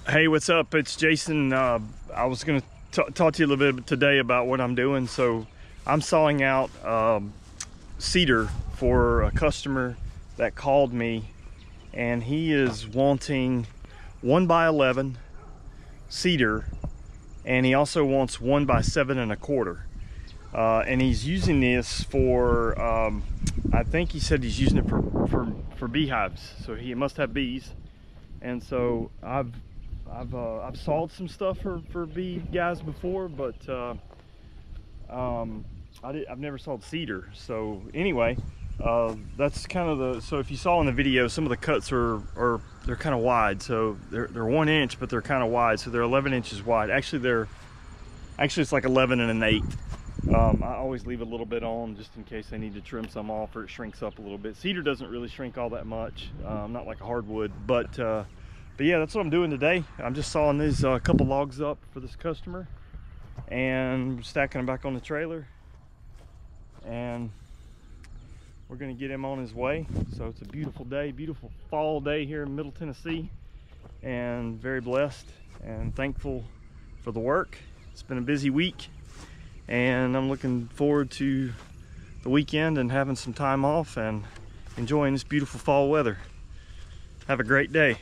Hey, what's up? It's Jason. I was going to talk to you a little bit today about what I'm doing. So I'm sawing out cedar for a customer that called me, and he is wanting 1x11 cedar, and he also wants 1x7 1/4. And he's using this for, I think he said he's using it for beehives. So he must have bees. And so I've sawed some stuff for bee guys before, but I've never sawed cedar. So anyway, that's kind of so if you saw in the video, some of the cuts are they're kind of wide. So they're 1 inch, but they're kind of wide. So they're 11 inches wide. Actually it's like 11 1/8. I always leave a little bit on just in case I need to trim some off or it shrinks up a little bit. Cedar doesn't really shrink all that much, not like a hardwood, but yeah, that's what I'm doing today. I'm just sawing these couple logs up for this customer and stacking them back on the trailer, and we're gonna get him on his way. So it's a beautiful day, beautiful fall day here in Middle Tennessee, and very blessed and thankful for the work. It's been a busy week, and I'm looking forward to the weekend and having some time off and enjoying this beautiful fall weather. Have a great day.